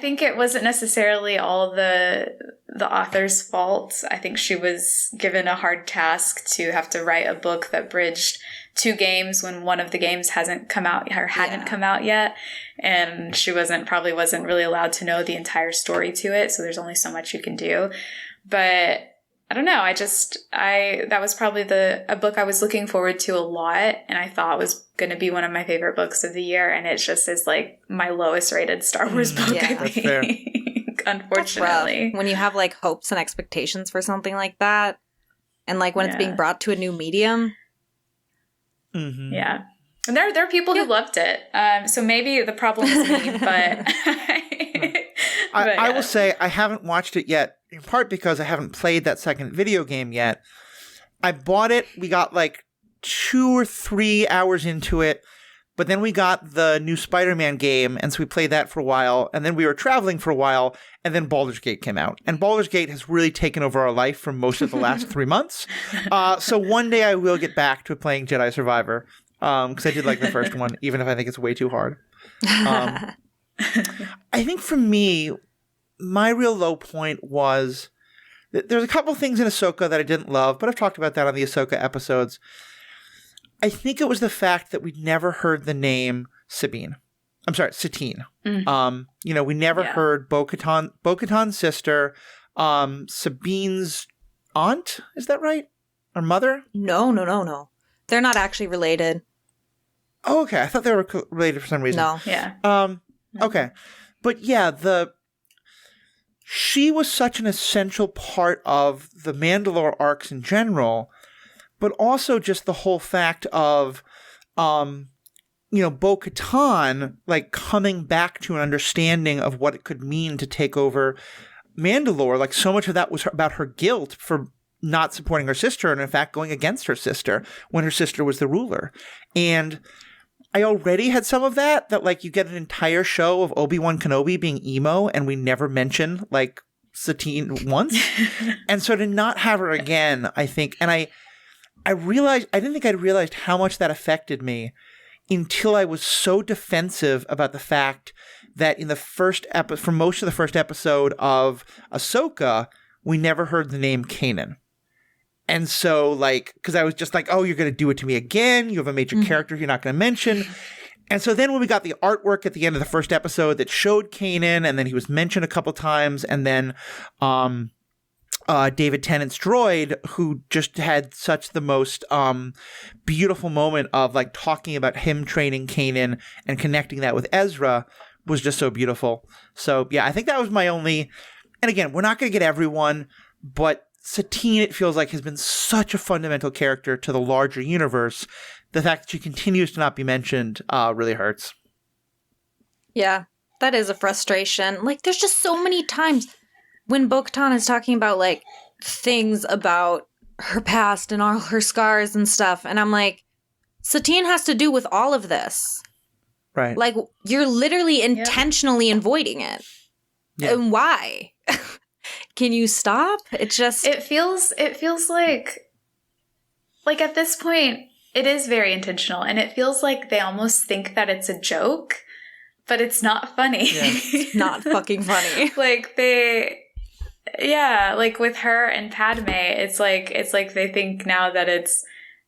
think it wasn't necessarily all the author's fault. I think she was given a hard task to have to write a book that bridged 2 games when one of the games hadn't come out yet, and she probably wasn't really allowed to know the entire story to it. So there's only so much you can do, but. I don't know. That was probably a book I was looking forward to a lot, and I thought was going to be one of my favorite books of the year, and it just is like my lowest rated Star Wars book, I think. Unfortunately. When you have like hopes and expectations for something like that, and like when it's being brought to a new medium. Yeah. And there are people who loved it. So maybe the problem is me, but I will say I haven't watched it yet, in part because I haven't played that second video game yet. I bought it. We got like 2 or 3 hours into it, but then we got the new Spider-Man game, and so we played that for a while, and then we were traveling for a while, and then Baldur's Gate came out. And Baldur's Gate has really taken over our life for most of the last 3 months. So one day I will get back to playing Jedi Survivor, because I did like the first one, even if I think it's way too hard. I think for me, my real low point was there's a couple things in Ahsoka that I didn't love, but I've talked about that on the Ahsoka episodes. I think it was the fact that we'd never heard the name Sabine. I'm sorry, Satine. We never heard Bo-Katan's sister, Sabine's aunt. Is that right? Or mother? No. They're not actually related. Oh, okay. I thought they were related for some reason. No. Yeah. Okay. But yeah, she was such an essential part of the Mandalore arcs in general, but also just the whole fact of, Bo-Katan, like, coming back to an understanding of what it could mean to take over Mandalore. Like, so much of that was about her guilt for not supporting her sister and, in fact, going against her sister when her sister was the ruler. And I already had some of that like, you get an entire show of Obi-Wan Kenobi being emo, and we never mention, like, Satine once. And so to not have her again, I think, and I realized, I didn't think I'd realized how much that affected me until I was so defensive about the fact that in the first episode, for most of the first episode of Ahsoka, we never heard the name Kanan. And so, like, because I was just like, oh, you're going to do it to me again. You have a major character you're not going to mention. And so then when we got the artwork at the end of the first episode that showed Kanan, and then he was mentioned a couple times, and then David Tennant's droid, who just had such the most beautiful moment of, like, talking about him training Kanan and connecting that with Ezra was just so beautiful. So, yeah, I think that was my only... And again, we're not going to get everyone, but Satine, it feels like, has been such a fundamental character to the larger universe. The fact that she continues to not be mentioned really hurts. Yeah, that is a frustration. Like, there's just so many times when Bo-Katan is talking about, like, things about her past and all her scars and stuff, and I'm like, Satine has to do with all of this. Like, Like, you're literally intentionally avoiding it. Yeah. And why? Can you stop? It feels like at this point, it is very intentional, and it feels like they almost think that it's a joke, but it's not funny. Yeah. It's not fucking funny. Like with her and Padme, it's like they think now that it's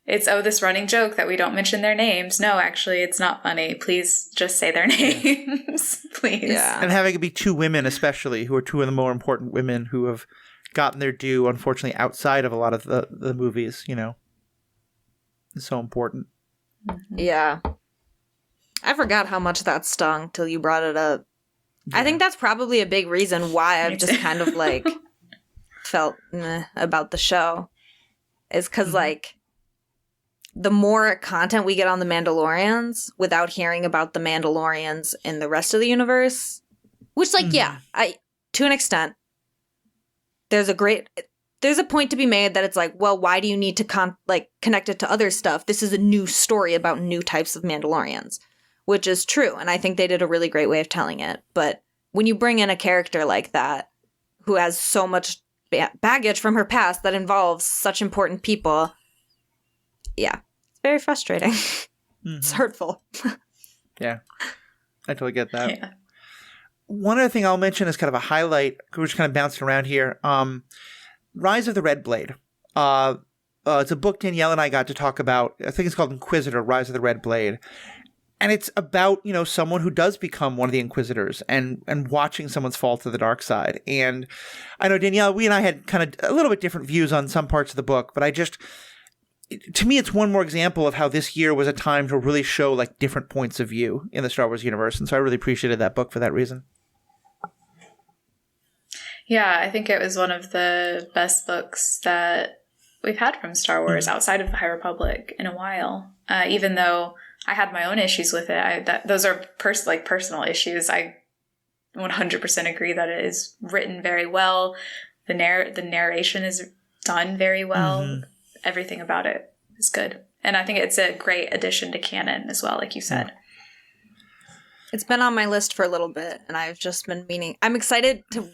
this running joke that we don't mention their names. No, actually, it's not funny. Please just say their names, please. Yeah. And having it be two women, especially, who are two of the more important women who have gotten their due, unfortunately, outside of a lot of the movies, you know, is so important. Yeah. I forgot how much that stung till you brought it up. Yeah. I think that's probably a big reason why I've just kind of, like, felt meh about the show. Is because, like, the more content we get on the Mandalorians without hearing about the Mandalorians in the rest of the universe, which, like, to an extent, there's a point to be made that it's like, well, why do you need to connect it to other stuff? This is a new story about new types of Mandalorians, which is true. And I think they did a really great way of telling it. But when you bring in a character like that, who has so much baggage from her past that involves such important people, yeah. Very frustrating. It's hurtful. Yeah. I totally get that. Yeah. One other thing I'll mention is kind of a highlight. We're just kind of bouncing around here. Rise of the Red Blade. It's a book Danielle and I got to talk about. I think it's called Inquisitor, Rise of the Red Blade. And it's about, you know, someone who does become one of the Inquisitors and watching someone's fall to the dark side. And I know, Danielle, we and I had kind of a little bit different views on some parts of the book, but to me, it's one more example of how this year was a time to really show, like, different points of view in the Star Wars universe. And so I really appreciated that book for that reason. Yeah, I think it was one of the best books that we've had from Star Wars outside of the High Republic in a while. Even though I had my own issues with it, those are personal issues. I 100% agree that it is written very well. The narration is done very well. Everything about it is good. And I think it's a great addition to canon as well, like you said. It's been on my list for a little bit, and I've just been meaning... I'm excited to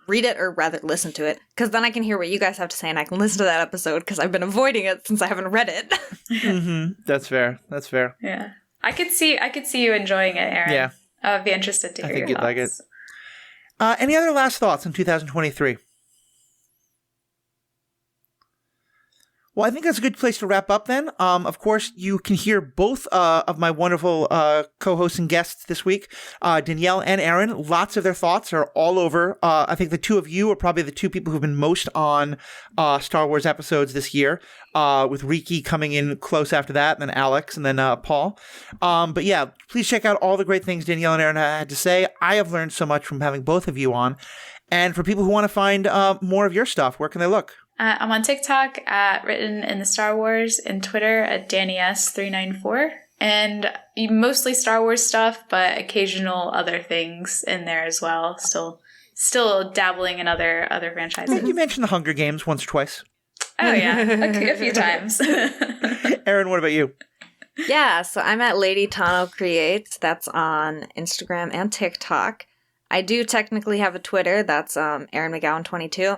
read it, or rather listen to it, because then I can hear what you guys have to say, and I can listen to that episode, because I've been avoiding it since I haven't read it. That's fair. That's fair. Yeah. I could see you enjoying it, Erin. Yeah. I would be interested to hear your thoughts. I think you'd like it. Any other last thoughts on 2023? Well, I think that's a good place to wrap up then. Of course, you can hear both of my wonderful co-hosts and guests this week, Danielle and Erin. Lots of their thoughts are all over. I think the two of you are probably the two people who've been most on Star Wars episodes this year, with Riki coming in close after that, and then Alex, and then Paul. But yeah, please check out all the great things Danielle and Erin had to say. I have learned so much from having both of you on. And for people who want to find more of your stuff, where can they look? I'm on TikTok at Written in the Star Wars, and Twitter at DannyS394. And mostly Star Wars stuff, but occasional other things in there as well. Still dabbling in other franchises. You mentioned the Hunger Games once or twice. Oh yeah, a few times. Erin, what about you? Yeah, so I'm at Lady Tano Creates. That's on Instagram and TikTok. I do technically have a Twitter. That's Erin McGowan 22.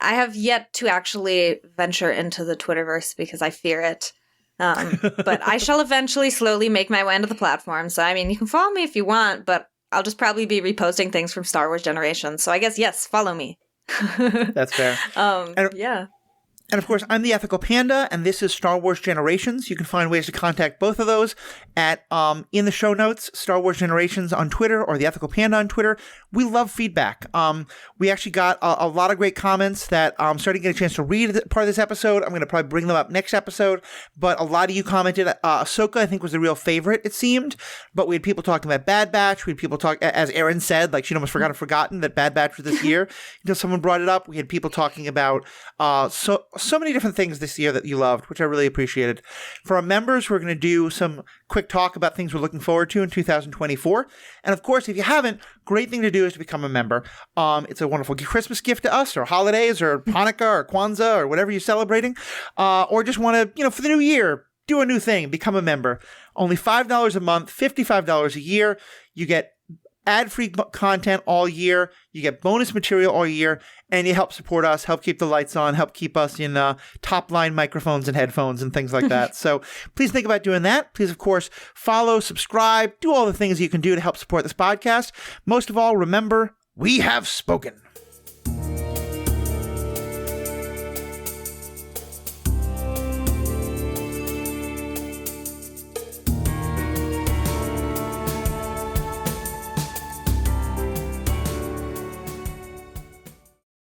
I have yet to actually venture into the Twitterverse because I fear it. But I shall eventually slowly make my way into the platform. So, I mean, you can follow me if you want, but I'll just probably be reposting things from Star Wars Generations. So I guess, yes, follow me. That's fair. Yeah. And of course, I'm the Ethical Panda, and this is Star Wars Generations. You can find ways to contact both of those at in the show notes, Star Wars Generations on Twitter or the Ethical Panda on Twitter. We love feedback. We actually got a lot of great comments that I'm starting to get a chance to read part of this episode. I'm going to probably bring them up next episode. But a lot of you commented. Ahsoka, I think, was the real favorite, it seemed. But we had people talking about Bad Batch. We had people talk, as Erin said, like she'd almost forgotten that Bad Batch was this year until someone brought it up. We had people talking about so many different things this year that you loved, which I really appreciated. For our members, we're going to do some quick talk about things we're looking forward to in 2024. And of course, if you haven't, great thing to do is to become a member. It's a wonderful Christmas gift to us, or holidays, or Hanukkah, or Kwanzaa, or whatever you're celebrating, or just want to, for the new year, do a new thing, become a member. Only $5 a month, $55 a year. You get ad-free content all year. You get bonus material all year, and you help support us, help keep the lights on, help keep us in top-line microphones and headphones and things like that. So please think about doing that. Please, of course, follow, subscribe, do all the things you can do to help support this podcast. Most of all, remember, we have spoken.